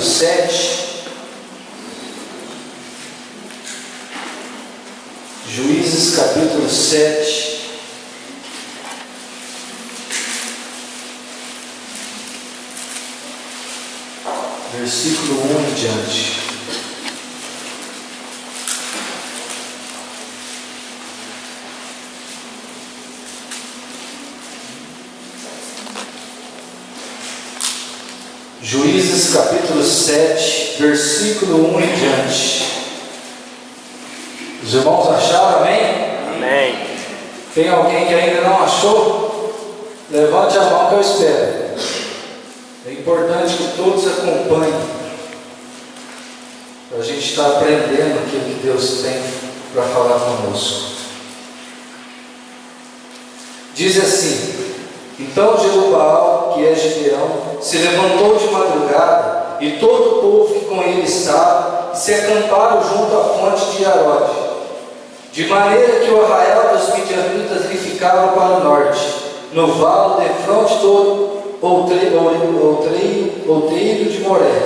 7. Juízes capítulo 7. Versículo 1 em diante. Juízes capítulo 7, versículo 1 em diante. Os irmãos acharam, amém? Amém. Tem alguém que ainda não achou? Levante a mão que eu espero. É importante que todos acompanhem, para a gente estar aprendendo aquilo que Deus tem para falar conosco. Diz assim: então Jerubaal, que é Gideão, se levantou de madrugada, e todo o povo que com ele estava, e se acamparam junto à fonte de Arode, de maneira que o arraial dos midianitas lhe ficava para o norte, no vale defronte do outeiro de Moré.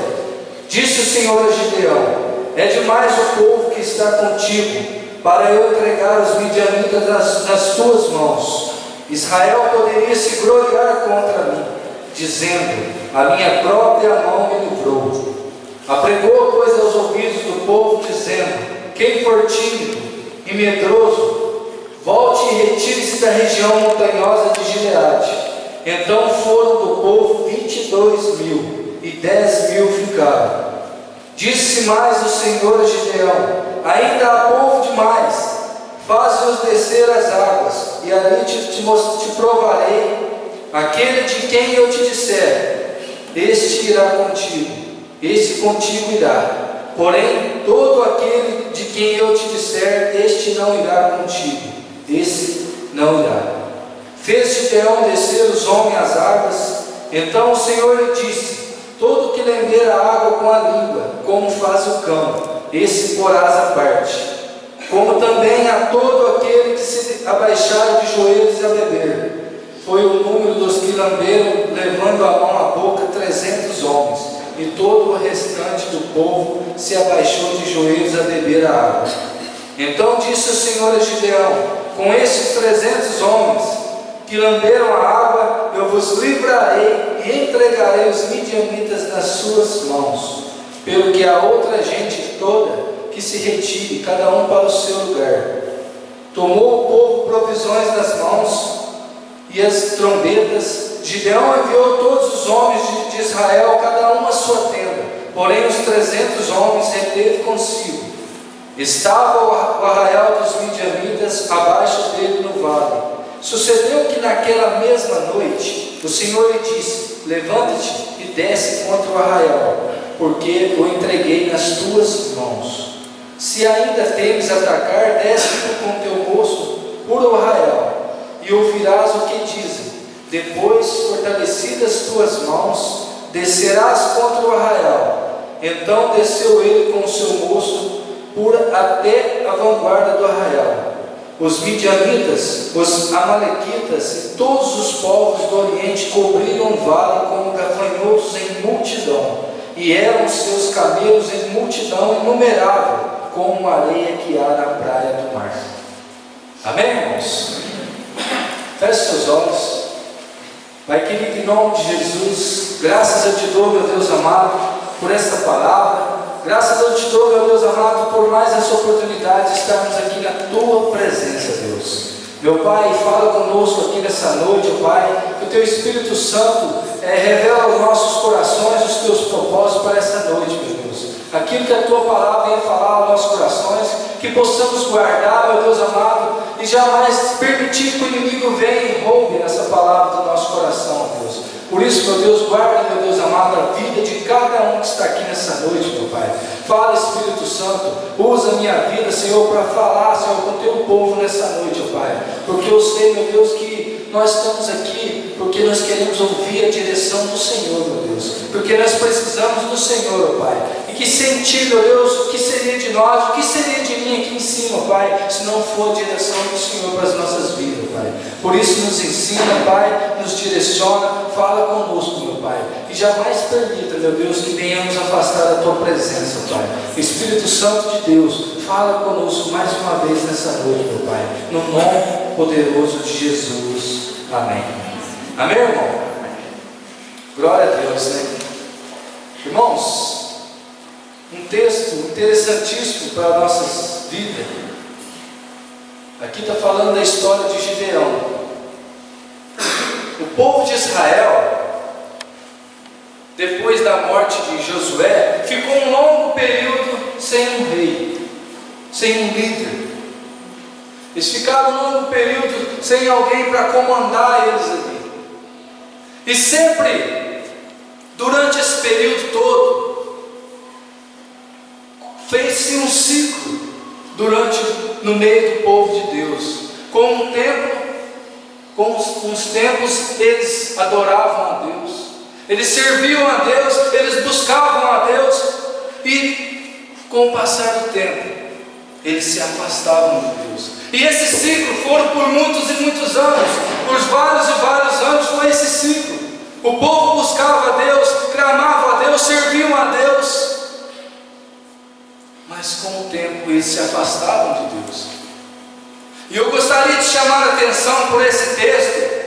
Disse o Senhor a Gideão: é demais o povo que está contigo, para eu entregar os midianitas nas tuas mãos. Israel poderia se gloriar contra mim, dizendo: a minha própria mão me livrou. Apregou, pois, aos ouvidos do povo, dizendo: quem for tímido e medroso, volte e retire-se da região montanhosa de Gileade. Então foram do povo 22.000, e 10.000 ficaram. Disse mais o Senhor a Gideão: ainda há povo demais, faze-os descer as águas, e ali te provarei. Aquele de quem eu te disser, este irá contigo, este contigo irá. Porém, todo aquele de quem eu te disser, este não irá contigo, esse não irá. Fez Gideão descer os homens às águas. Então o Senhor lhe disse: todo que lamber a água com a língua, como faz o cão, esse porás à parte. Como também a todo aquele que se abaixar de joelhos a beber. Foi o número dos que lamberam, levando a mão à boca, 300 homens, e todo o restante do povo se abaixou de joelhos a beber a água. Então disse o Senhor a Gideão: com esses 300 homens que lamberam a água, eu vos livrarei e entregarei os midianitas nas suas mãos, pelo que a outra gente toda que se retire, cada um para o seu lugar. Tomou o povo provisões das mãos e as trombetas. Gideão enviou todos os homens de Israel, cada um à sua tenda, porém os 300 homens reteve consigo. Estava o arraial dos midianitas abaixo dele no vale. Sucedeu que naquela mesma noite o Senhor lhe disse: levanta-te e desce contra o arraial, porque o entreguei nas tuas mãos. Se ainda temes atacar, desce com teu moço por o arraial, e ouvirás o que dizem. Depois, fortalecidas tuas mãos, descerás contra o arraial. Então desceu ele com o seu moço até a vanguarda do arraial. Os midianitas, os amalequitas e todos os povos do Oriente cobriram o vale como gafanhotos em multidão, e eram seus camelos em multidão inumerável, como a areia que há na praia do mar. Amém, irmãos? Feche seus olhos. Pai querido, em nome de Jesus, graças eu te dou, meu Deus amado, por esta palavra. Graças eu te dou, meu Deus amado, por mais essa oportunidade de estarmos aqui na tua presença, Deus. Meu Pai, fala conosco aqui nessa noite, Pai, que o teu Espírito Santo revela aos nossos corações os teus propósitos para essa noite, meu Deus. Aquilo que a tua palavra vem falar aos nossos corações, que possamos guardar, meu Deus amado, e jamais permitir que o inimigo venha e roube essa palavra do nosso coração, Deus. Por isso, meu Deus, guarda, meu Deus amado, a vida de cada um que está aqui nessa noite, meu Pai. Fala, Espírito Santo, usa a minha vida, Senhor, para falar, Senhor, com o teu povo nessa noite, ó Pai. Porque eu sei, meu Deus, que nós estamos aqui porque nós queremos ouvir a direção do Senhor, meu Deus, porque nós precisamos do Senhor, ó Pai. E que sentir, meu Deus, o que seria de nós, o que seria de mim aqui em cima, Pai, se não for a direção do Senhor para as nossas vidas, Pai. Por isso nos ensina, Pai, nos direciona, fala conosco, meu Pai, e jamais permita, meu Deus, que venhamos afastar da Tua presença, Pai. Espírito Santo de Deus, fala conosco mais uma vez nessa noite, meu Pai, no nome poderoso de Jesus. Amém. Amém, irmão? Glória a Deus, né? Irmãos, um texto interessantíssimo para nossas vidas. Aqui está falando da história de Gideão. O povo de Israel, depois da morte de Josué, ficou um longo período sem um rei, sem um líder. Eles ficaram um longo período sem alguém para comandar eles ali. E sempre, durante esse período todo, fez-se um ciclo no meio do povo de Deus. Com os tempos, eles adoravam a Deus, eles serviam a Deus, eles buscavam a Deus, e com o passar do tempo, eles se afastavam de Deus. E esse ciclo foram por muitos e muitos anos, por vários e vários anos foi esse ciclo. O povo buscava a Deus, clamava a Deus, serviam a Deus, mas com o tempo eles se afastavam de Deus. E eu gostaria de chamar a atenção por esse texto,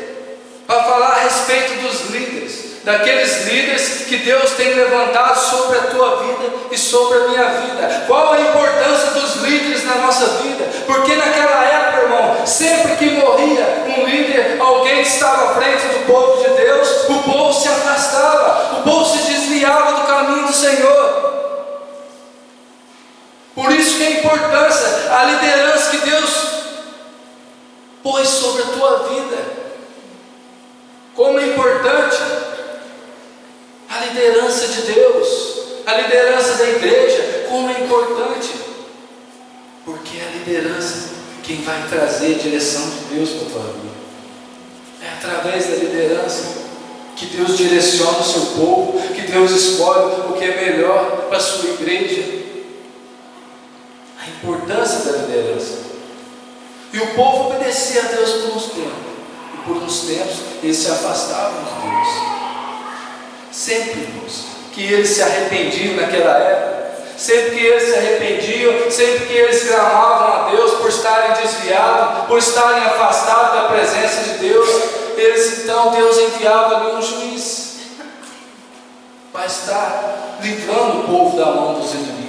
para falar a respeito dos líderes, daqueles líderes que Deus tem levantado sobre a tua vida e sobre a minha vida. Qual a importância dos líderes na nossa vida? Porque naquela época, irmão, sempre que morria um líder, alguém que estava à frente do povo de Deus, o povo se afastava, o povo se desviava do caminho do Senhor. Por isso que a importância, a liderança que Deus pôs sobre a tua vida. Como é importante a liderança de Deus, a liderança da igreja, como é importante, porque é a liderança quem vai trazer a direção de Deus para a tua vida. É através da liderança que Deus direciona o seu povo, que Deus escolhe o que é melhor para a sua igreja. A importância da liderança. E o povo obedecia a Deus por uns tempos, e por uns tempos eles se afastavam de Deus. Sempre, irmãos, que eles se arrependiam naquela época, sempre que eles se arrependiam, sempre que eles clamavam a Deus por estarem desviados, por estarem afastados da presença de Deus, Deus enviava ali um juiz para estar livrando o povo da mão dos inimigos.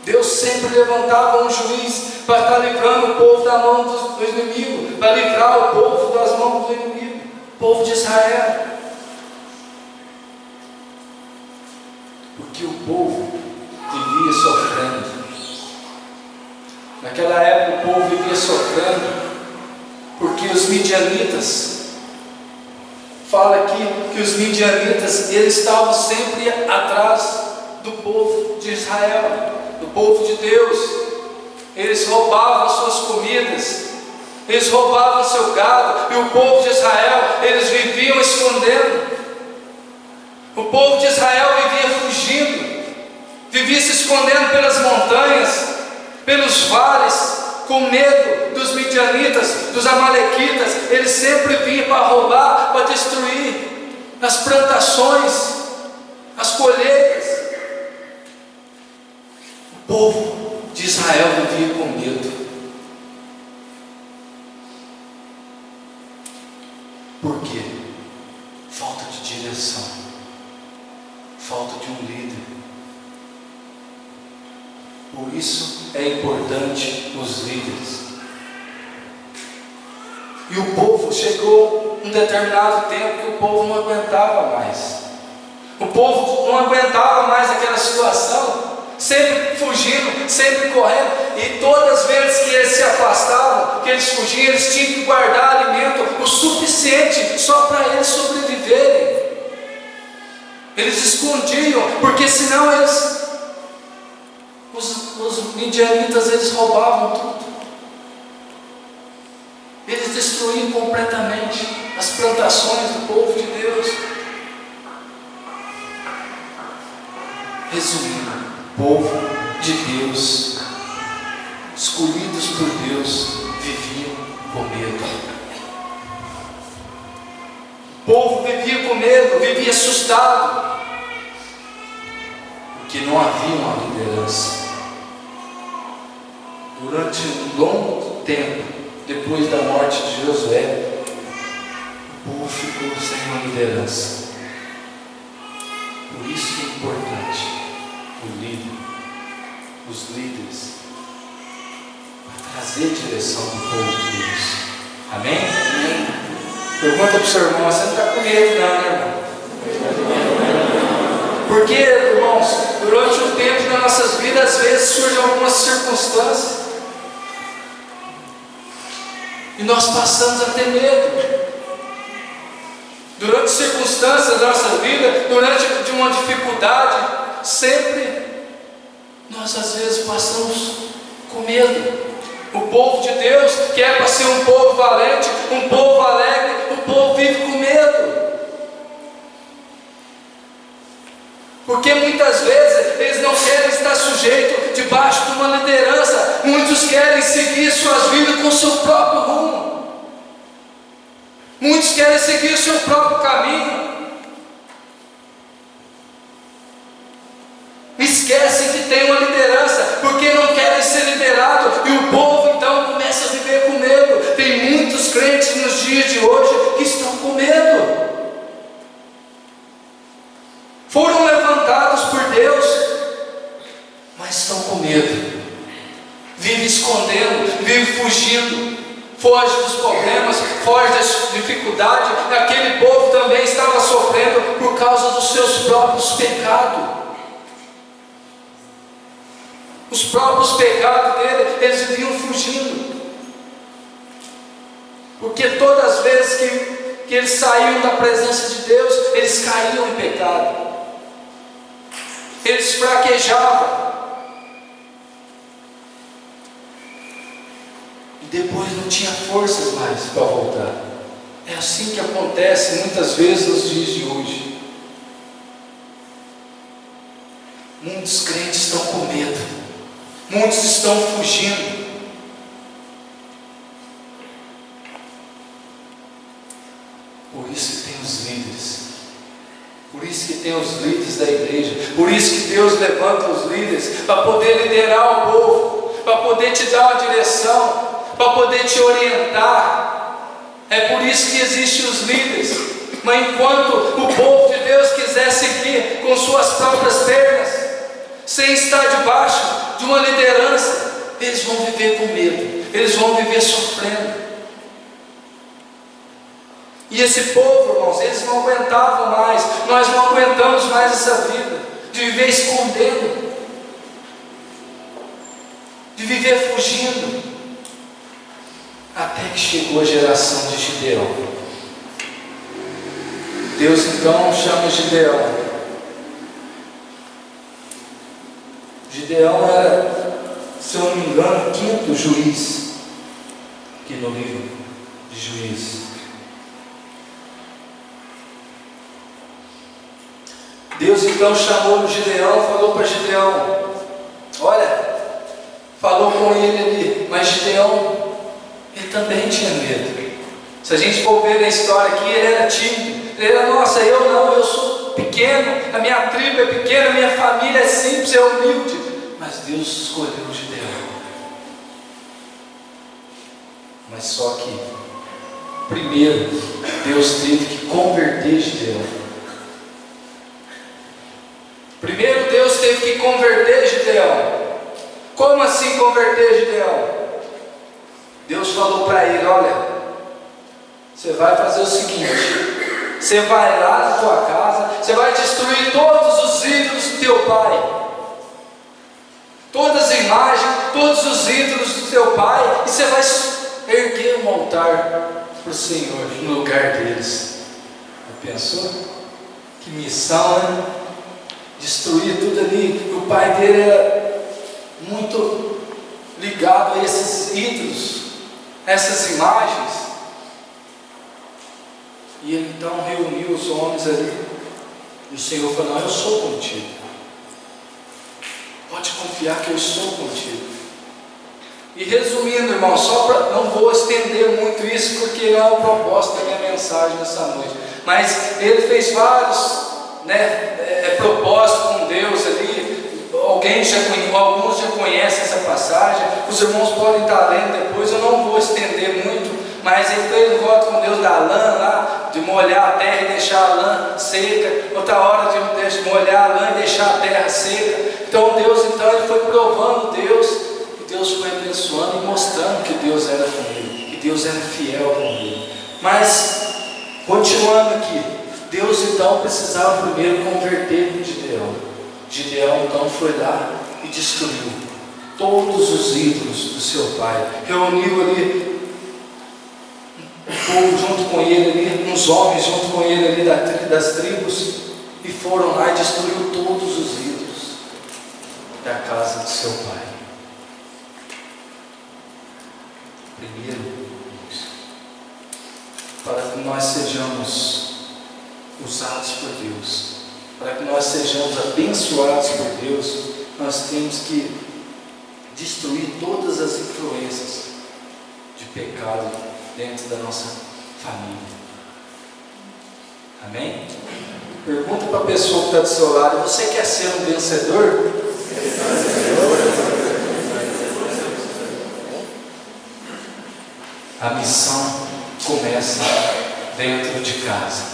Deus sempre levantava um juiz para estar livrando o povo da mão do inimigo, para livrar o povo das mãos do inimigo, o povo de Israel. Porque o povo vivia sofrendo. Naquela época o povo vivia sofrendo, porque os midianitas, fala aqui que os midianitas, eles estavam sempre atrás do povo de Israel, do povo de Deus. Eles roubavam as suas comidas, eles roubavam o seu gado, e o povo de Israel, eles viviam escondendo. O povo de Israel vivia fugindo, vivia se escondendo pelas montanhas, pelos vales, com medo dos midianitas, dos amalequitas. Eles sempre vinham para roubar, para destruir as plantações, as colheitas. O povo de Israel vivia com medo. Por quê? Falta de direção, falta de um líder. Por isso é importante os líderes. E o povo chegou um determinado tempo que o povo não aguentava mais. O povo não aguentava mais aquela situação, sempre fugindo, sempre correndo. E todas as vezes que eles se afastavam, que eles fugiam, eles tinham que guardar alimento o suficiente só para eles sobreviverem. Eles escondiam, porque senão os midianitas, eles roubavam tudo. Eles destruíam completamente as as plantações do povo de Deus. Resumindo, o povo de Deus, escolhidos por Deus, viviam com medo. O povo vivia com medo, vivia assustado, porque não havia uma liderança. Durante um longo tempo, depois da morte de Josué, o povo ficou sem uma liderança. Por isso que é importante o líder, os líderes, para trazer direção do povo de Deus. Amém? Amém. Pergunta para o seu irmão: você não está com medo não, né, irmão? Porque, irmãos, durante o tempo das nossas vidas, às vezes surgem algumas circunstâncias e nós passamos a ter medo. Durante circunstâncias da nossa vida, durante uma dificuldade, sempre nós às vezes passamos com medo. O povo de Deus, que é para ser um povo valente, um povo alegre, o povo vive com medo. Porque muitas vezes eles não querem estar sujeitos debaixo de uma liderança. Muitos querem seguir suas vidas com o seu próprio rumo. Muitos querem seguir o seu próprio caminho. Esquecem que tem uma liderança, porque não querem ser liderados. E o povo então começa a viver com medo. Tem muitos crentes nos dias de hoje que estão com medo. Foram levantados por Deus, mas estão com medo. Vive escondendo, vive fugindo, foge dos problemas, foge das dificuldades. Aquele povo também estava sofrendo por causa dos seus próprios pecados. Os próprios pecados dele, eles viviam fugindo. Porque todas as vezes que eles saíam da presença de Deus, eles caíam em pecado. Eles fraquejavam. E depois não tinha forças mais para voltar. É assim que acontece muitas vezes nos dias de hoje. Muitos crentes estão com medo. Muitos estão fugindo. Por isso que tem os líderes. Por isso que tem os líderes da igreja. Por isso que Deus levanta os líderes para poder liderar o povo, para poder te dar uma direção, para poder te orientar. É por isso que existem os líderes. Mas enquanto o povo de Deus quiser seguir com suas próprias pernas, sem estar debaixo de uma liderança, eles vão viver com medo, eles vão viver sofrendo. E esse povo, irmãos, eles não aguentavam mais. Nós não aguentamos mais essa vida de viver escondendo, de viver fugindo. Até que chegou a geração de Gideão. Deus então chama Gideão. Gideão era, se eu não me engano, o 5º juiz aqui no livro de Juízes. Deus então chamou Gideão, falou para Gideão, olha, falou com ele ali, mas Gideão, ele também tinha medo. Se a gente for ver na história aqui, ele era tímido, ele era, nossa, eu não, eu sou pequeno, a minha tribo é pequena, a minha família é simples, é humilde. Mas Deus escolheu Gideão. Mas só que, primeiro, Deus teve que converter Gideão. Primeiro Deus teve que converter Gideão. Como assim converter Gideão? Deus falou para ele, olha, você vai fazer o seguinte, você vai lá na tua casa, você vai destruir todos os ídolos do teu pai, todas as imagens, todos os ídolos do teu pai, e você vai erguer um altar para o Senhor no lugar deles. Pensou? Que missão, né? Destruir tudo ali. O pai dele era muito ligado a esses ídolos, essas imagens. E ele então reuniu os homens ali, e o Senhor falou: não, eu sou contigo, pode confiar que eu estou contigo. E resumindo, irmão, não vou estender muito isso, porque não é o propósito da minha mensagem nessa noite, mas ele fez vários propósitos com Deus ali. Alguns já conhecem essa passagem, os irmãos podem estar lendo depois, eu não vou estender muito, mas ele fez um voto com Deus da lã lá, de molhar a terra e deixar a lã seca, outra hora de molhar a lã e deixar a terra seca. Então ele foi provando Deus, e Deus foi abençoando e mostrando que Deus era com ele, que Deus era fiel com ele. Mas, continuando aqui, Deus então precisava primeiro converter Gideão. Gideão então foi lá e destruiu todos os ídolos do seu pai, reuniu ali o povo junto com ele ali, uns homens junto com ele ali das tribos, e foram lá e destruiu todos os ídolos da casa do seu pai. Primeiro, para que nós sejamos usados por Deus, para que nós sejamos abençoados por Deus, nós temos que destruir todas as influências de pecado dentro da nossa família. Amém? Pergunta para a pessoa que está do seu lado: você quer ser um vencedor? A missão começa dentro de casa.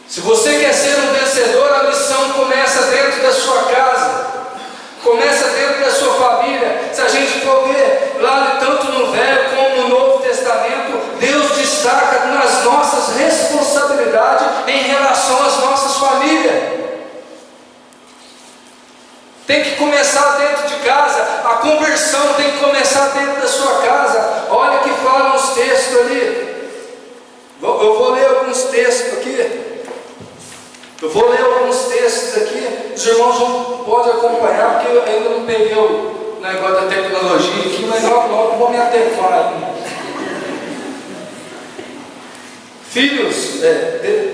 Se você quer ser um vencedor, a missão começa dentro da sua casa, começa dentro da sua família. Se a gente for ver lá, tanto no Velho como no Novo Testamento, Deus destaca nas nossas responsabilidades em relação às nossas famílias. Tem que começar dentro de casa, a conversão tem que começar dentro da sua casa. Olha que falam os textos ali. Eu vou ler alguns textos aqui. Os irmãos não podem acompanhar, porque eu ainda não peguei o negócio da tecnologia aqui, mas logo vou me adequar ainda. Filhos,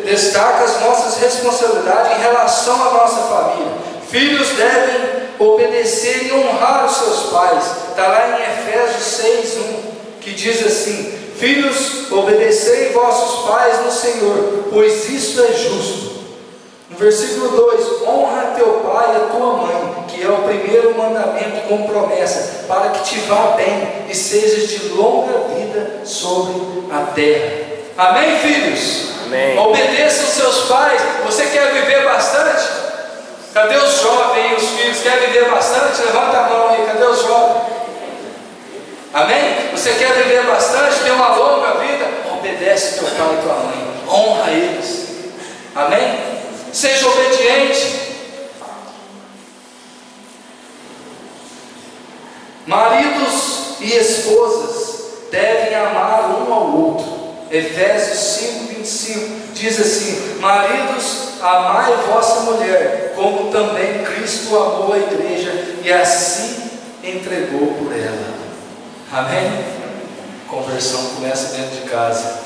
destaca as nossas responsabilidades em relação à nossa família. Filhos devem obedecer e honrar os seus pais. Está lá em Efésios 6:1, que diz assim: filhos, obedecei vossos pais no Senhor, pois isso é justo. No versículo 2: honra teu pai e a tua mãe, que é o primeiro mandamento com promessa, para que te vá bem e sejas de longa vida sobre a terra. Amém, filhos? Amém. Obedeçam seus pais. Você quer viver bastante? Cadê os jovens, os filhos? Quer viver bastante? Levanta a mão aí, cadê os jovens? Amém? Você quer viver bastante, ter uma longa vida? Obedece teu pai e tua mãe, honra eles. Amém? Seja obediente. Maridos e esposas devem amar um ao outro. Efésios 5:25 diz assim: maridos, amai vossa mulher, como também Cristo amou a igreja e assim entregou por ela. Amém? Conversão começa dentro de casa.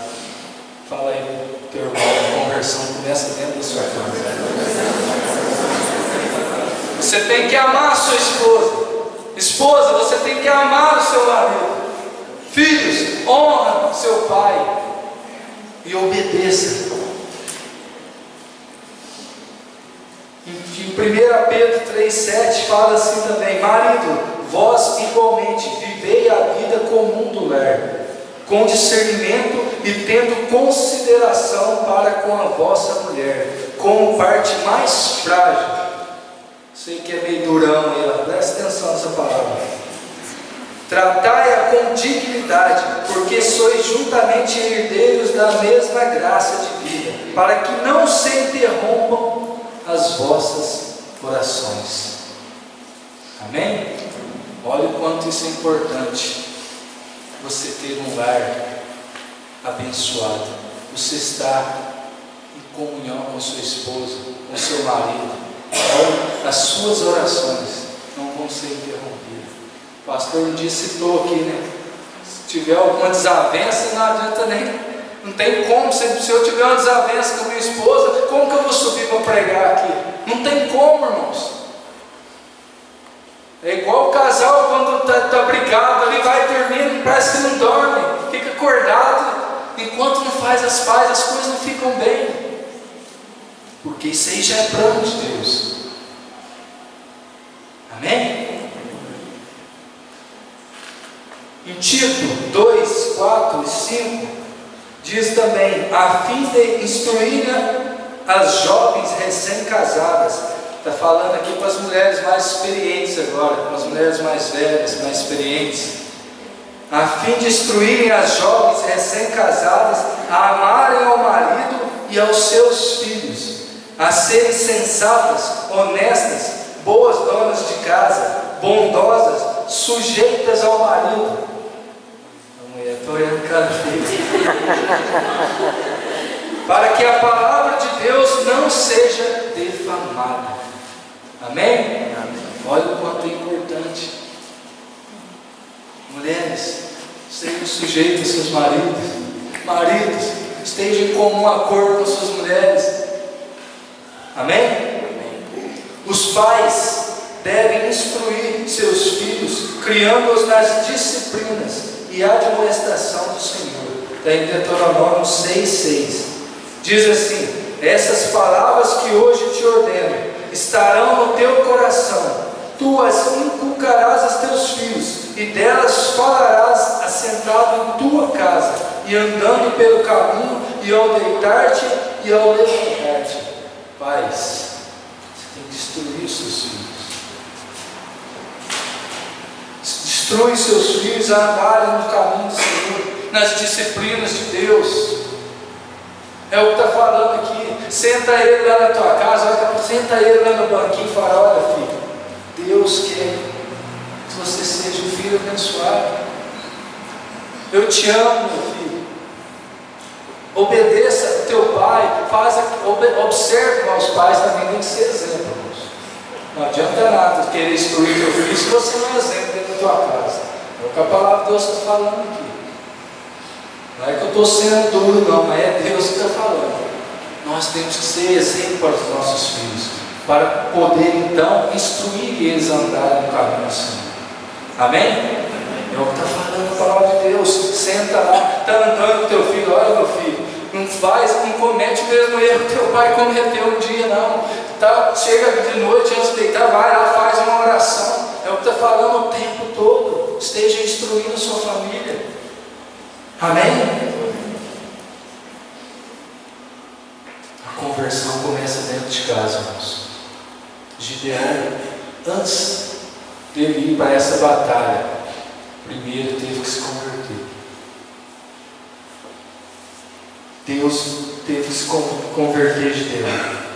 Fala aí, teu irmão, a conversão começa dentro da sua casa. Você tem que amar a sua esposa. Esposa, você tem que amar o seu marido. Filhos, honra seu pai e obedeça. Em 1 Pedro 3,7 fala assim também: marido, vós igualmente vivei a vida comum do lar, com discernimento e tendo consideração para com a vossa mulher, como parte mais frágil. Sei que é meio durão aí, ó. Presta atenção nessa palavra. Tratai-a com dignidade, porque sois juntamente herdeiros da mesma graça de vida, para que não se interrompam as vossas orações. Amém? Olha o quanto isso é importante. Você ter um lar abençoado, você estar em comunhão com sua esposa, com seu marido. Olha, as suas orações não vão ser interrompidas. O pastor um dia citou aqui, né? Se tiver alguma desavença, não Não tem como, se eu tiver uma desavença com a minha esposa, como que eu vou subir para pregar aqui? Não tem como, irmãos. É igual o casal quando está brigado ali, vai dormindo, parece que não dorme, fica acordado, enquanto não faz as pazes, as coisas não ficam bem, porque isso aí já é plano de Deus. Amém? Em Tito 2, 4 e 5 diz também, a fim de instruir as jovens recém-casadas. Está falando aqui para as mulheres mais experientes agora, para as mulheres mais velhas, mais experientes, a fim de instruírem as jovens recém-casadas a amarem ao marido e aos seus filhos, a serem sensatas, honestas, boas donas de casa, bondosas, sujeitas ao marido. A mulher está olhando cara feia. Para que a palavra de Deus não seja defamada. Amém? Olha o quanto é importante. Mulheres, estejam sujeitos aos seus maridos. Maridos, estejam em comum acordo com suas mulheres. Amém? Os pais devem instruir seus filhos, criando-os nas disciplinas e admoestação do Senhor. Está em Deuteronômio 6,6. Diz assim: essas palavras que hoje te ordeno estarão no teu coração, tu as inculcarás aos teus filhos, e delas falarás assentado em tua casa, e andando pelo caminho, e ao deitar-te e ao levantar-te. Pais, você tem que destruir os seus filhos. Destrui seus filhos a andarem no caminho do Senhor, nas disciplinas de Deus. É o que está falando aqui. Senta ele lá na tua casa, senta ele lá no banquinho e fala: olha, filho, Deus quer que você seja um filho abençoado. Eu te amo, meu filho. Obedeça ao teu pai, observe aos pais também, tem que ser exemplo, irmãos. Não adianta nada querer instruir teu filho se você não é exemplo dentro da tua casa. É o que a palavra de Deus está falando aqui. Não é que eu estou sendo duro, não, mas é Deus que está falando. Nós temos que ser exemplo para os nossos filhos, para poder então instruir eles a andarem no caminho do Senhor. Amém? É o que está falando a palavra de Deus. Senta lá, está andando com teu filho, olha, meu filho, não comete o mesmo erro que teu pai cometeu um dia, não. Chega de noite antes de deitar, vai lá, faz uma oração. É o que está falando o tempo todo. Esteja instruindo a sua família. Amém? A conversão começa dentro de casa, irmãos. Gideão, antes dele ir para essa batalha, primeiro teve que se converter. Deus teve que se converter Gideão.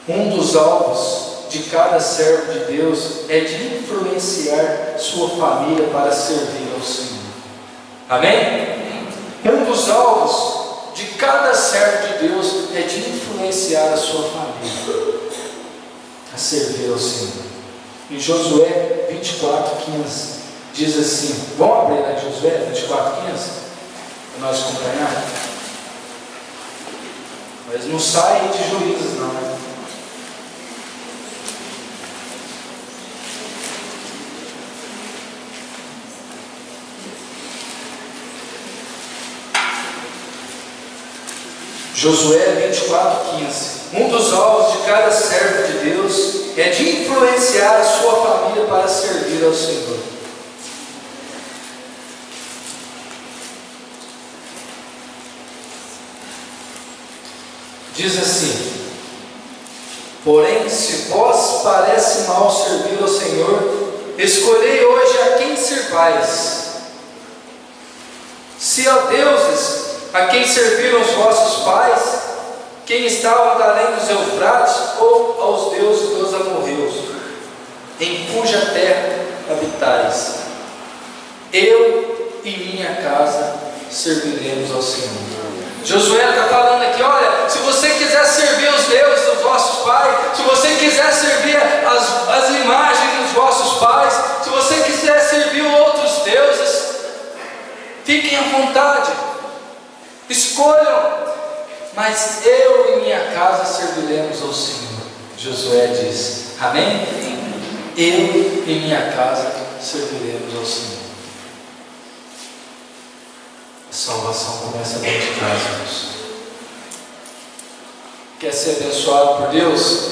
Um dos alvos de cada servo de Deus é de influenciar sua família para servir ao Senhor. Amém? Um dos alvos de cada servo de Deus é de influenciar a sua família a servir ao Senhor. Em Josué 24:15 diz assim, vamos abrir lá em Josué 24:15 para nós acompanhar? Mas não sai de Juízes não, né? Josué 24:15. Um dos alvos de cada servo de Deus é de influenciar a sua família para servir ao Senhor. Diz assim: porém, se vós parece mal servir ao Senhor, escolhei hoje a quem servais. Se a deuses a quem serviram os vossos pais, quem estavam além dos Eufrates, ou aos deuses dos amorreus, em cuja terra habitais. Eu e minha casa serviremos ao Senhor. Josué está falando aqui, olha, se você quiser servir os deuses dos vossos pais, se você quiser servir as imagens dos vossos pais, se você quiser servir outros deuses, fiquem à vontade. escolham, mas eu e minha casa serviremos ao Senhor. Josué diz, amém? Eu e minha casa serviremos ao Senhor. A salvação começa dentro de casa, irmãos. Quer ser abençoado por Deus?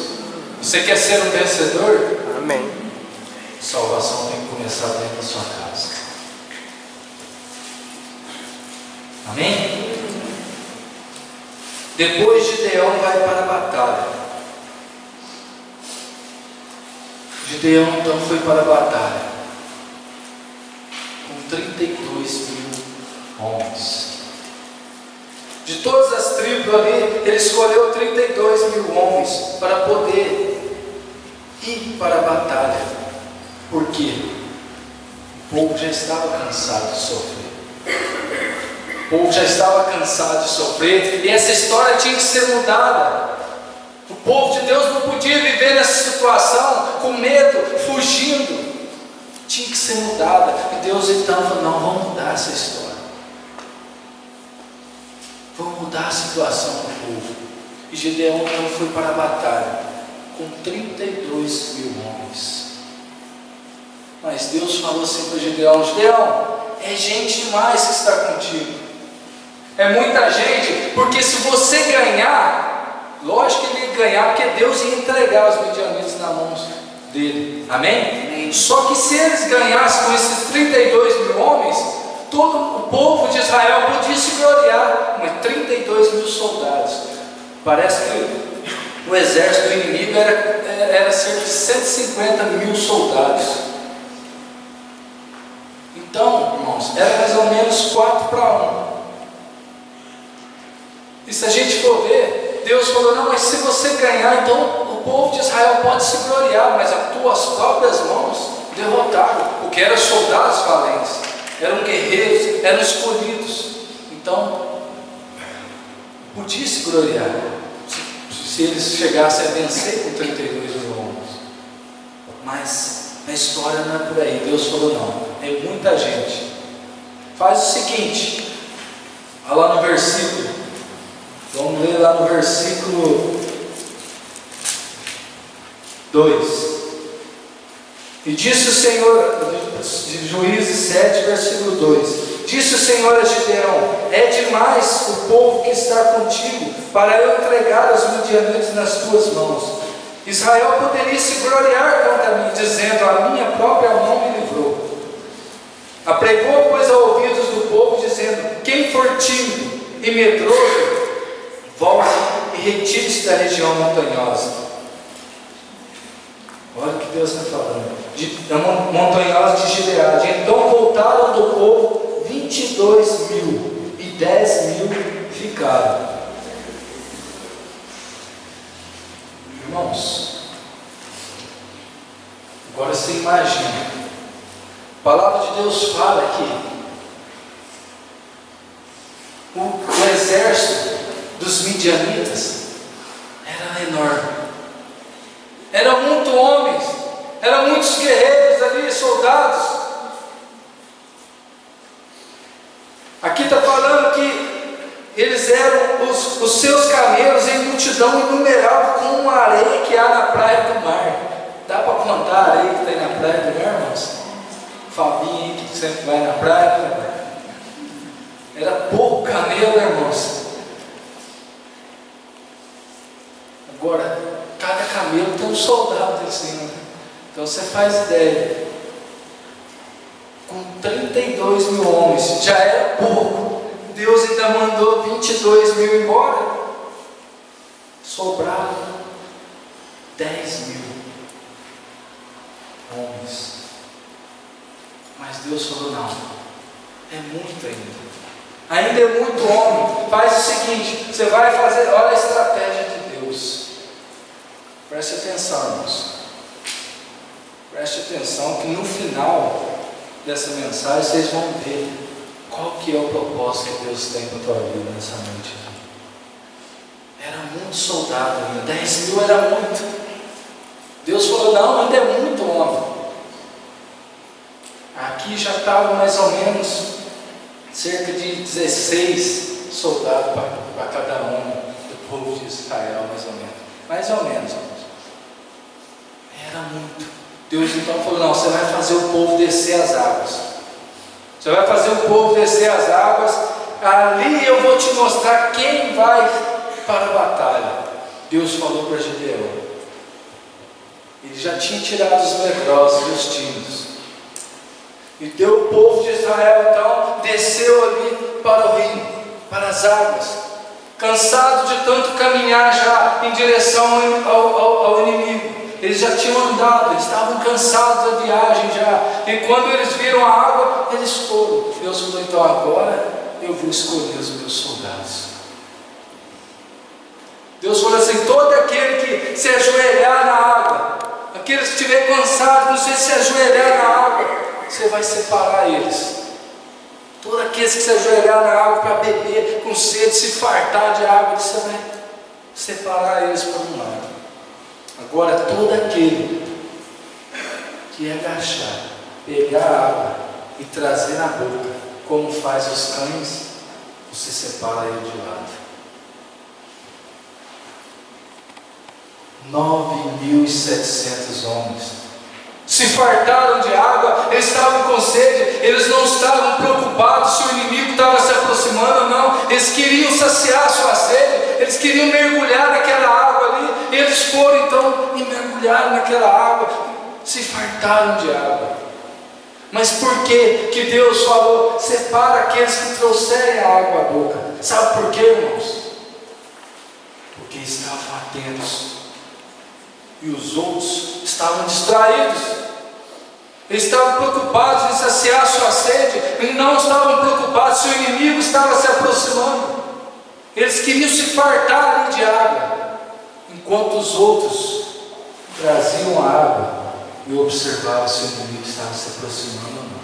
Você quer ser um vencedor? Amém. A salvação tem que começar dentro da sua casa. Amém? Depois Gideão vai para a batalha. Gideão então foi para a batalha com 32 mil homens. De todas as tribos ali, ele escolheu 32 mil homens para poder ir para a batalha. Por quê? O povo já estava cansado de sofrer. O povo já estava cansado de sofrer, e essa história tinha que ser mudada. O povo de Deus não podia viver nessa situação com medo, fugindo. Tinha que ser mudada. E Deus então falou, não, vamos mudar essa história. Vamos mudar a situação do povo. E Gideão então foi para a batalha com 32 mil homens. Mas Deus falou assim para Gideão, Gideão, é gente demais que está contigo. É muita gente, porque se você ganhar, lógico que ele ia ganhar, porque Deus ia entregar os midianitas na mão dele, amém? Só que se eles ganhassem com esses 32 mil homens, todo o povo de Israel podia se gloriar, mas 32 mil soldados, parece que o exército do inimigo era cerca de 150 mil soldados. Então, irmãos, era mais ou menos 4-1. E se a gente for ver, Deus falou, não, mas se você ganhar, então o povo de Israel pode se gloriar, mas as tuas próprias mãos derrotaram, porque eram soldados valentes, eram guerreiros, eram escolhidos. Então, podia se gloriar, se eles chegassem a vencer com 32 mil homens. Mas a história não é por aí. Deus falou, não, é muita gente. Faz o seguinte, olha lá no versículo, vamos ler lá no versículo 2. E disse o Senhor, de Juízes 7, versículo 2: disse o Senhor a Gideão, é demais o povo que está contigo, para eu entregar os midianitas nas tuas mãos. Israel poderia se gloriar contra mim, dizendo, a minha própria mão me livrou. Apregou, pois, a ouvidos do povo, dizendo, quem for tímido e medroso, volte e retire-se da região montanhosa. Olha o que Deus está falando. Da montanhosa de Gileade. Então voltaram do povo 22 mil, e 10 mil ficaram. Irmãos, agora você imagina, a palavra de Deus fala que o exército dos midianitas era enorme, eram muitos homens, eram muitos guerreiros ali, soldados. Aqui está falando que eles eram os seus camelos em multidão inumerável, como uma areia que há na praia do mar. Dá para contar a areia que tem na praia do mar, irmãos? Fabinho aí que sempre vai na praia. Era pouco camelo, irmãos. Agora, cada camelo tem um soldado em cima. Então você faz ideia. Com 32 mil homens, já era pouco. Deus ainda mandou 22 mil embora. Sobraram 10 mil homens. Mas Deus falou, não, é muito ainda. Ainda é muito homem. Faz o seguinte, você vai fazer, olha a estratégia de Deus. Preste atenção, irmãos. Preste atenção que no final dessa mensagem vocês vão ver qual que é o propósito que Deus tem para a tua vida nessa noite. Era muito soldado ainda, 10 mil era muito. Deus falou, não, ainda é muito homem. Aqui já estava mais ou menos cerca de 16 soldados para cada um do povo de Israel, mais ou menos. Mais ou menos, irmãos. Era muito. Deus então falou: não, você vai fazer o povo descer as águas. Você vai fazer o povo descer as águas. Ali eu vou te mostrar quem vai para a batalha. Deus falou para Gideão. Ele já tinha tirado os medrosos e os tímidos. E deu o povo de Israel, então, desceu ali para o rio, para as águas, cansado de tanto caminhar já em direção ao inimigo. Eles já tinham andado, eles estavam cansados da viagem já. E quando eles viram a água, eles foram. Deus falou: então agora eu vou escolher os meus soldados. Deus falou assim: todo aquele que se ajoelhar na água, aqueles que estiver cansados, não sei se ajoelhar na água, você vai separar eles. Todos aqueles que se ajoelhar na água para beber com sede, se fartar de água, você vai separar eles para um lado. Agora, todo aquele que agachar, pegar a água e trazer na boca, como faz os cães, você separa ele de lado. 9.700 homens se fartaram de água, eles estavam com sede, eles não estavam preocupados se o inimigo estava se aproximando ou não, eles queriam saciar a sua sede, eles queriam mergulhar naquela água ali, eles foram então e mergulharam naquela água, se fartaram de água. Mas por que Deus falou: separa aqueles que trouxerem a água à boca? Sabe por quê, irmãos? Porque estavam atentos e os outros estavam distraídos. Eles estavam preocupados em saciar a sua sede, e não estavam preocupados se o inimigo estava se aproximando. Eles queriam se fartar ali de água, enquanto os outros traziam a água e observavam se o inimigo estava se aproximando ou não.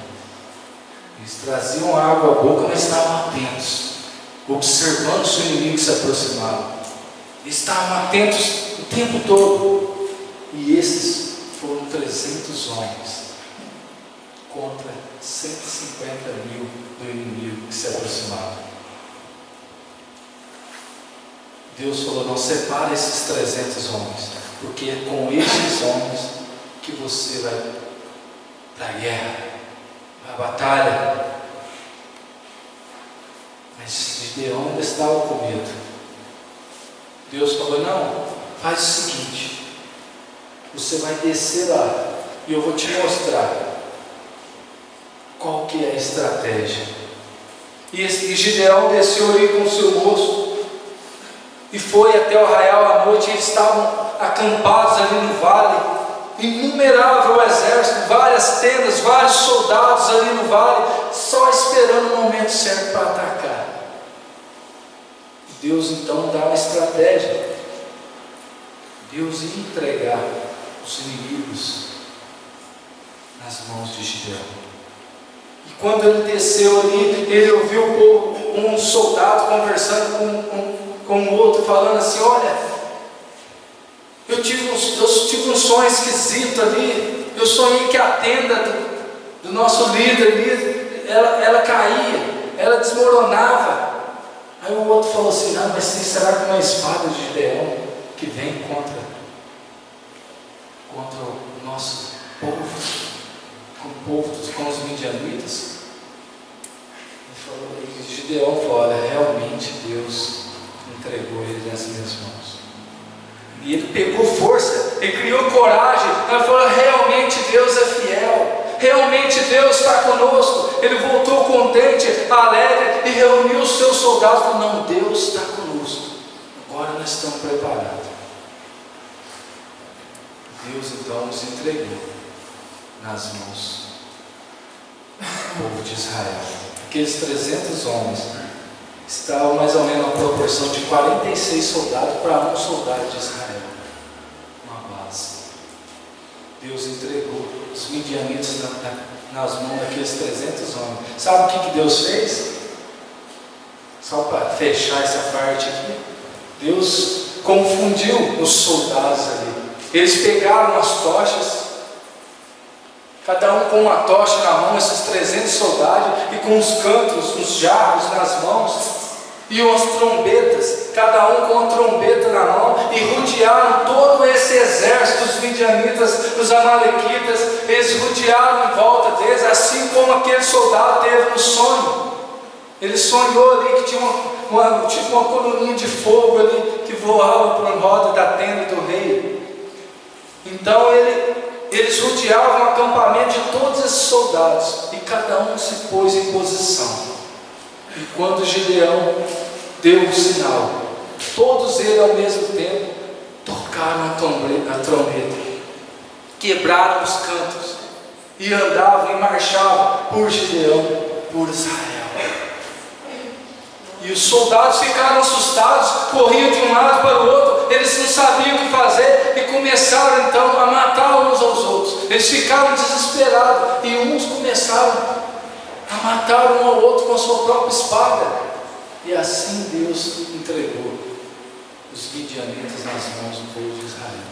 Eles traziam a água à boca, mas estavam atentos, observando se o inimigo se aproximava. Eles estavam atentos o tempo todo. E esses foram 300 homens contra 150.000 do inimigo que se aproximava. Deus falou: não separe esses 300 homens, porque é com esses homens que você vai para a guerra, para a batalha. Mas Gideão ainda estava com medo. Deus falou: não, faz o seguinte, você vai descer lá e eu vou te mostrar qual que é a estratégia. E Gideão desceu ali com o seu moço e foi até o arraial à noite. Eles estavam acampados ali no vale, inumerável exército, várias tendas, vários soldados ali no vale, só esperando o momento certo para atacar. Deus então dá uma estratégia. Deus ia entregar os inimigos nas mãos de Gideão. E quando ele desceu ali, ele ouviu um soldado conversando com o outro, falando assim: olha, eu tive um sonho esquisito ali. Eu sonhei que a tenda do nosso líder ali, ela caía, ela desmoronava. Aí o outro falou assim: não, mas será que não é a espada de Gideão que vem contra o nosso povo, com os midianitas? E Gideão falou: olha, realmente Deus entregou ele nas minhas mãos. E ele pegou força, ele criou coragem, ele falou: realmente Deus é fiel, realmente Deus está conosco. Ele voltou contente, alegre, e reuniu os seus soldados e falou: não, Deus está conosco, agora nós estamos preparados. Deus então nos entregou nas mãos do povo de Israel. Aqueles 300 homens estavam mais ou menos na proporção de 46 soldados para um soldado de Israel, uma base. Deus entregou os midianitas nas mãos daqueles 300 homens. Sabe o que Deus fez? Só para fechar essa parte aqui, Deus confundiu os soldados ali. Eles pegaram as tochas, cada um com uma tocha na mão, esses 300 soldados, e com os cantos, os jarros nas mãos. e umas trombetas, cada um com uma trombeta na mão, e rodearam todo esse exército dos midianitas, dos amalequitas. Eles rodearam em volta deles, assim como aquele soldado teve no sonho. Ele sonhou ali que tinha tipo uma coluninha de fogo ali, que voava para a roda da tenda do rei. Então eles rodeavam o acampamento de todos esses soldados, e cada um se pôs em posição. E quando Gideão deu o sinal, todos eles ao mesmo tempo tocaram a trombeta, quebraram os cantos e andavam e marchavam por Gideão, por Israel. E os soldados ficaram assustados, corriam de um lado para o outro, eles não sabiam o que fazer e começaram então a matar uns aos outros. Eles ficaram desesperados e uns começaram a matar um ao outro com a sua própria espada. E assim Deus entregou os midianitas nas mãos do povo de Israel,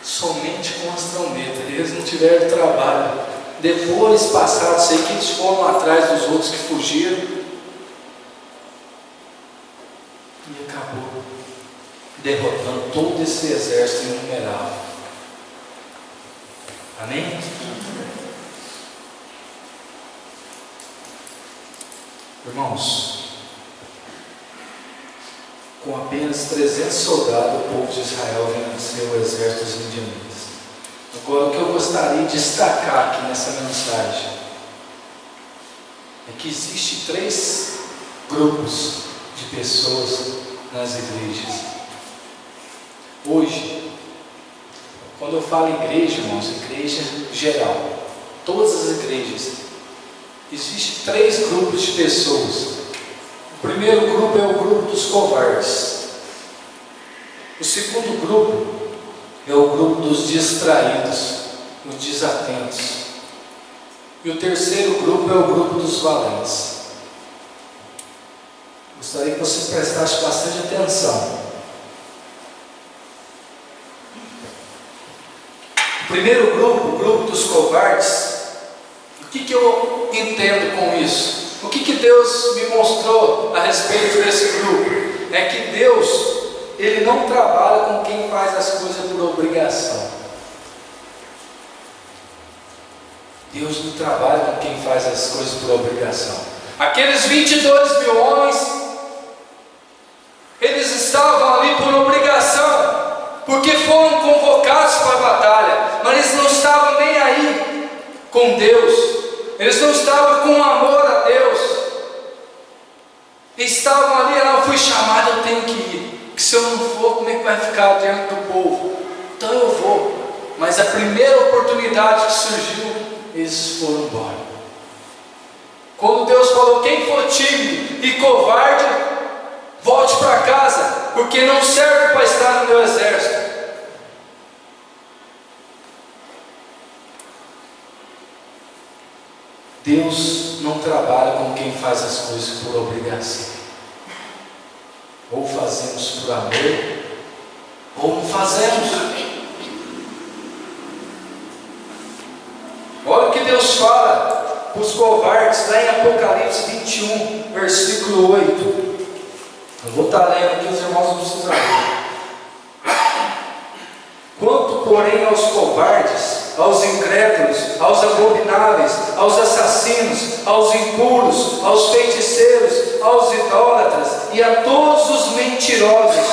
somente com as trombetas. Eles não tiveram trabalho. Depois, passado, sei que eles foram atrás dos outros que fugiram, e acabou derrotando todo esse exército inumerável. Amém? Irmãos, com apenas 300 soldados, o povo de Israel venceu o exército dos midianitas. Agora, o que eu gostaria de destacar aqui nessa mensagem é que existem 3 grupos de pessoas nas igrejas. Hoje, quando eu falo igreja, irmãos, igreja geral, todas as igrejas, existem 3 grupos de pessoas. O primeiro grupo é o grupo dos covardes. O segundo grupo é o grupo dos distraídos, os desatentos. E o terceiro grupo é o grupo dos valentes. Gostaria que você prestasse bastante atenção. O primeiro grupo, o grupo dos covardes, o que eu entendo com isso? O que Deus me mostrou a respeito desse grupo? É que Deus, Ele não trabalha com quem faz as coisas por obrigação. Deus não trabalha com quem faz as coisas por obrigação. Aqueles 22 mil homens, eles estavam ali por obrigação, porque foram convocados para a batalha, mas eles não estavam nem aí com Deus, eles não estavam com amor a Deus, eles estavam ali, eu fui chamado, eu tenho que ir, porque se eu não for, como é que vai ficar diante do povo? Então eu vou. Mas a primeira oportunidade que surgiu, eles foram embora. Quando Deus falou, quem for tímido e covarde, volte para casa, porque não serve para estar no meu exército. Deus não trabalha com quem faz as coisas por obrigação. Ou fazemos por amor, ou não fazemos. Olha o que Deus fala para os covardes lá em Apocalipse 21, versículo 8. Eu vou estar lendo aqui, os irmãos não precisam ler. Quanto, porém, aos covardes, aos incrédulos, aos abomináveis, aos assassinos, aos impuros, aos feiticeiros, aos idólatras e a todos os mentirosos,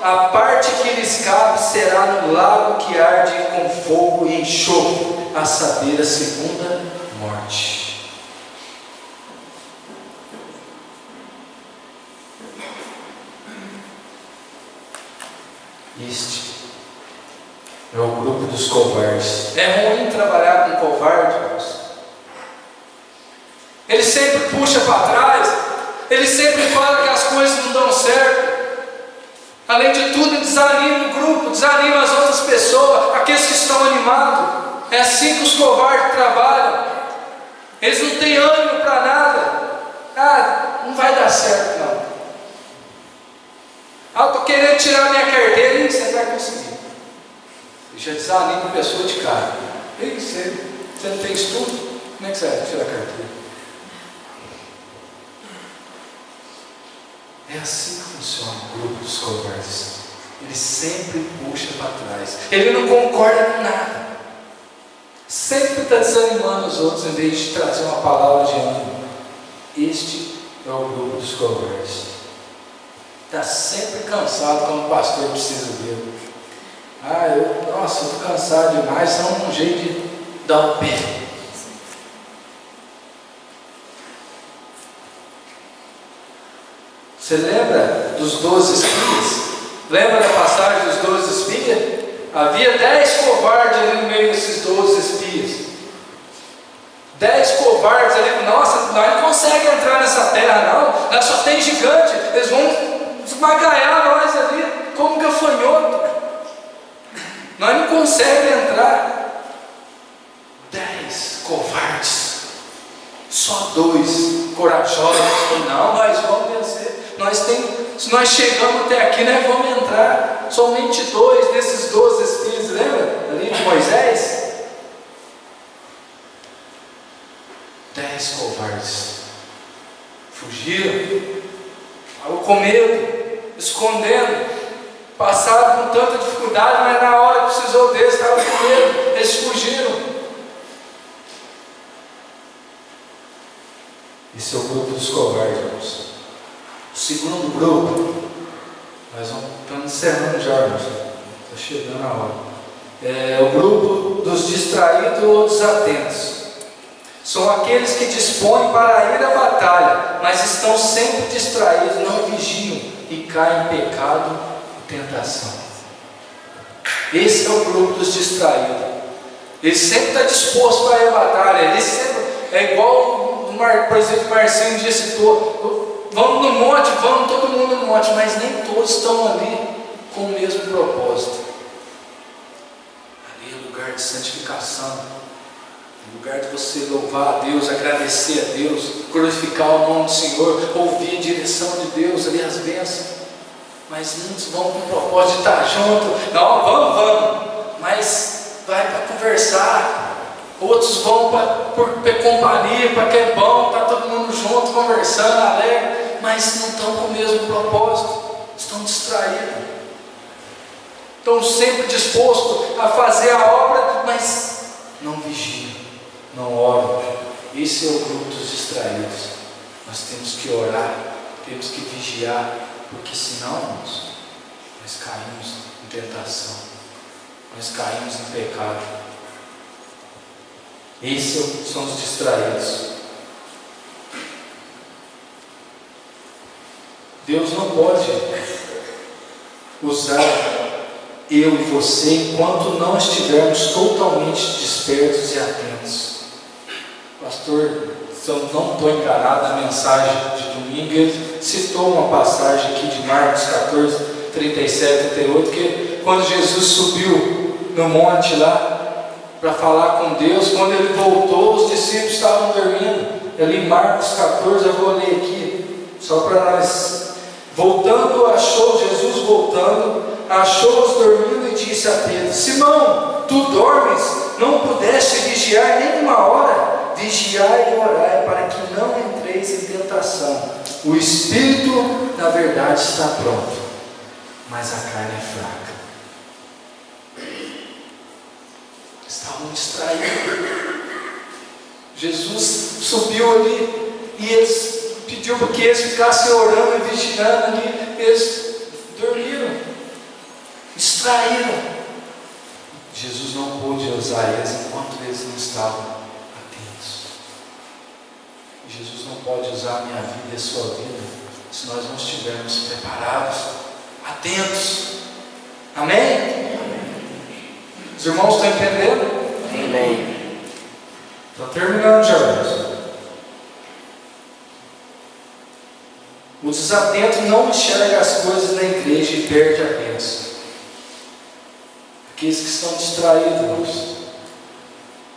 a parte que lhes cabe será no lago que arde com fogo e enxofre, a saber, a segunda morte. Este é o grupo dos covardes. É ruim trabalhar com covarde, irmãos. Ele sempre puxa para trás, ele sempre fala que as coisas não dão certo. Além de tudo, ele desanima o grupo, desanima as outras pessoas, aqueles que estão animados. É assim que os covardes trabalham. Eles não têm ânimo para nada. Não vai dar certo não. Estou querendo tirar minha carteira. E você vai conseguir. Já desanima a pessoa de cara. Ei, você não tem estudo? Como é que você vai tirar a carteira? É É assim que funciona o grupo dos covardes. Ele sempre puxa para trás. Ele não concorda com nada. Sempre está desanimando os outros em vez de trazer uma palavra de ânimo. Este é o grupo dos covardes. Está sempre cansado quando o pastor precisa dele. Eu estou cansado demais. Só um jeito de dar o pé. Você lembra dos 12 espias? Lembra da passagem dos 12 espias? Havia 10 covardes ali no meio desses 12 espias. 10 covardes ali. Nossa, nós não conseguimos entrar nessa terra não. Nós só tem gigante. Eles vão esmagalhar nós ali como gafanhoto. Nós não conseguimos entrar. 10 covardes. Só 2 corajosos. Não, nós vamos vencer. Se nós chegamos até aqui, nós vamos entrar. Somente 2 desses 12 espias, lembra? Ali de Moisés. 10 covardes. Fugiram. Estavam com medo, escondendo. Passaram com tanta dificuldade, mas na hora que precisou deles, estavam com medo. Eles fugiram. Esse é o grupo dos covardes, irmãos. O segundo grupo, nós estamos encerrando já, irmãos. Está chegando a hora. É o grupo dos distraídos ou desatentos. São aqueles que dispõem para ir à batalha, mas estão sempre distraídos, não vigiam e caem em pecado e tentação. Esse é o grupo dos distraídos. Ele sempre está disposto para ir à batalha. Ele sempre é igual por exemplo, Marcinho um dia citou: vamos no monte, vamos todo mundo no monte, mas nem todos estão ali com o mesmo propósito. Ali é lugar de santificação, lugar de você louvar a Deus, agradecer a Deus, glorificar o nome do Senhor, ouvir a direção de Deus, ali as bênçãos. Mas muitos vão com o propósito de estar junto. Não, vamos, mas vai para conversar. Outros vão por companhia, para que é bom, está todo mundo junto, conversando, alegre, mas não estão com o mesmo propósito, estão distraídos. Estão sempre dispostos a fazer a obra, mas não vigiam, não oram. Esse é o grupo dos distraídos. Nós temos que orar, temos que vigiar, porque senão, irmãos, nós caímos em tentação, nós caímos em pecado. Esses são os distraídos. Deus não pode usar eu e você enquanto não estivermos totalmente despertos e atentos. Pastor, se eu não estou enganado na mensagem de domingo, ele citou uma passagem aqui de Marcos 14, 37, 38, que quando Jesus subiu no monte lá para falar com Deus, quando ele voltou, os discípulos estavam dormindo. Ali em Marcos 14, eu vou ler aqui, só para nós. Jesus voltando, achou-os dormindo e disse a Pedro: Simão, tu dormes? Não pudeste vigiar nem uma hora? Vigiai e orai, para que não entreis em tentação. O espírito, na verdade, está pronto, mas a carne é fraca. Estavam distraídos. Jesus subiu ali e eles pediu para que eles ficassem orando e vigiando ali. Eles dormiram, distraíram. Jesus não pôde usar eles enquanto eles não estavam atentos. Jesus não pode usar a minha vida e a sua vida se nós não estivermos preparados, atentos. Amém? Os irmãos estão entendendo? Amém. Está terminando já, irmãos. O desatento não enxerga as coisas na igreja e perde a bênção. Aqueles que estão distraídos, irmãos.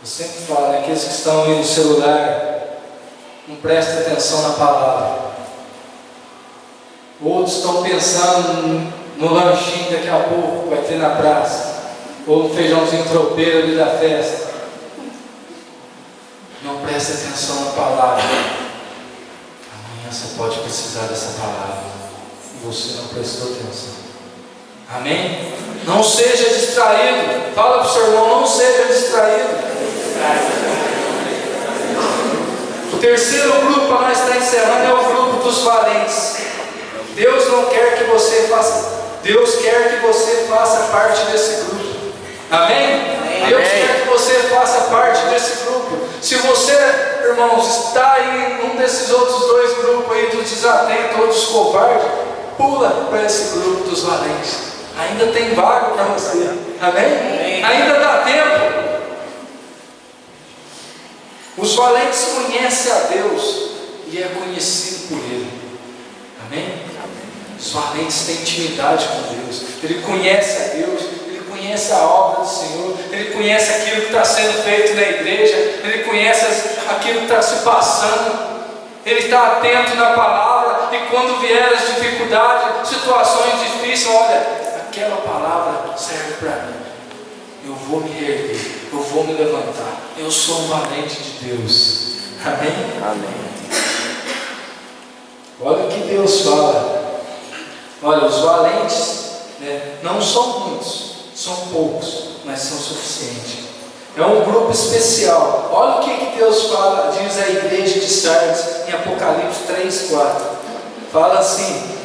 Eu sempre falo, né? Aqueles que estão aí no celular, não prestam atenção na palavra. Outros estão pensando no lanchinho daqui a pouco vai ter na praça, ou no feijãozinho tropeiro ali da festa. Não presta atenção na palavra. Amanhã você pode precisar dessa palavra. você não prestou atenção. Amém? Não seja distraído. Fala para o seu irmão, não seja distraído. O terceiro grupo para nós estar encerrando é o grupo dos valentes. Deus não quer que você faça, Deus quer que você faça parte desse grupo. Amém? Deus quer que você faça parte desse grupo. Se você, irmãos, está aí em um desses outros dois grupos aí, dos desatentos ou dos covardes, pula para esse grupo dos valentes. Ainda tem vaga para você. Amém? Ainda dá tempo. Os valentes conhecem a Deus e é conhecido por Ele. Amém? Os valentes têm intimidade com Deus. Ele conhece a Deus, ele conhece a obra do Senhor, ele conhece aquilo que está sendo feito na igreja, ele conhece aquilo que está se passando. Ele está atento na palavra, e quando vier as dificuldades, situações difíceis, olha, aquela palavra serve para mim. Eu vou me erguer, eu vou me levantar. Eu sou um valente de Deus. Amém? Amém. Olha o que Deus fala. Olha, os valentes, né, não são muitos, são poucos, mas são suficientes. É um grupo especial. Olha o que Deus fala, diz a igreja de Sardes em Apocalipse 3:4. Fala assim: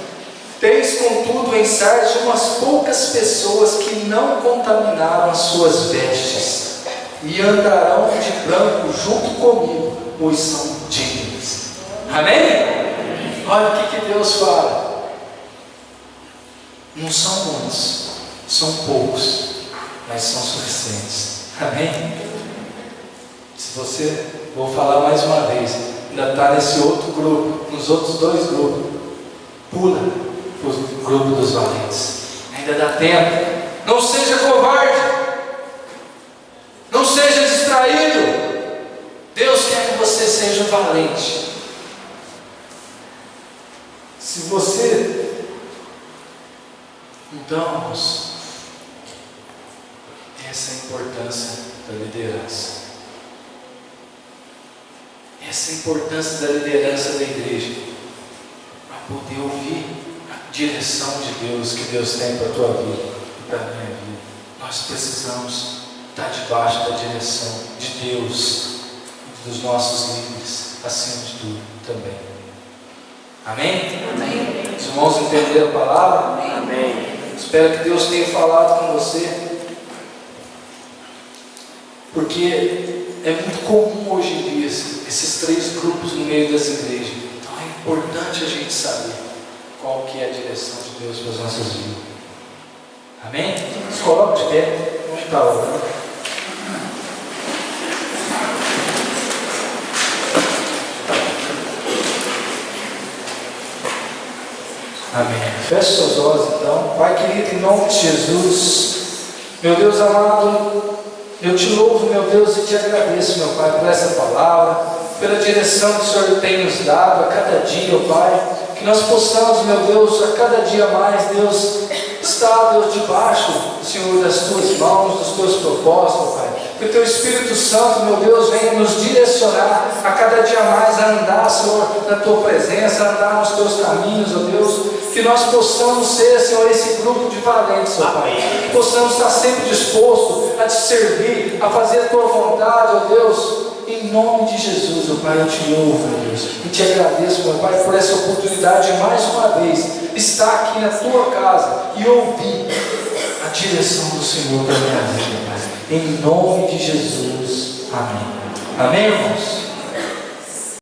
tens contudo em Sardes umas poucas pessoas que não contaminaram as suas vestes e andarão de branco junto comigo, pois são dignas. Amém? Olha o que Deus fala. Não são muitos, são poucos, mas são suficientes. Amém? Se você, vou falar mais uma vez, ainda está nesse outro grupo, nos outros dois grupos, pula para o grupo dos valentes. Ainda dá tempo. Não seja covarde, não seja distraído. Deus quer que você seja valente. Se você, então, irmãos, essa é a importância da liderança. Essa é a importância da liderança da igreja, para poder ouvir a direção de Deus que Deus tem para a tua vida e para a minha vida. Nós precisamos estar debaixo da direção de Deus e dos nossos líderes, acima de tudo também. Amém? Amém. Os irmãos entenderam a palavra? Amém. Espero que Deus tenha falado com você, porque é muito comum hoje em dia esses três grupos no meio das igrejas. Então é importante a gente saber qual que é a direção de Deus para as nossas vidas. Amém? Se coloca de pé, vamos estar orando. Amém. Feche seus olhos então. Pai querido, em nome de Jesus, meu Deus amado, eu te louvo, meu Deus, e te agradeço, meu Pai, por essa palavra, pela direção que o Senhor tem nos dado a cada dia, ó Pai, que nós possamos, meu Deus, a cada dia mais, Deus, estar, Deus, debaixo, Senhor, das Tuas mãos, dos Teus propósitos, Pai. Que o Teu Espírito Santo, meu Deus, venha nos direcionar a cada dia mais a andar, Senhor, na Tua presença, a andar nos Teus caminhos, ó Deus. Que nós possamos ser, Senhor, esse grupo de valentes, ó Pai. Que possamos estar sempre dispostos a Te servir, a fazer a Tua vontade, ó Deus. Em nome de Jesus, ó Pai, eu Te louvo, meu Deus. E Te agradeço, meu Pai, por essa oportunidade de mais uma vez estar aqui na Tua casa e ouvir a direção do Senhor para a minha vida, Pai. Em nome de Jesus. Amém. Amém, irmãos?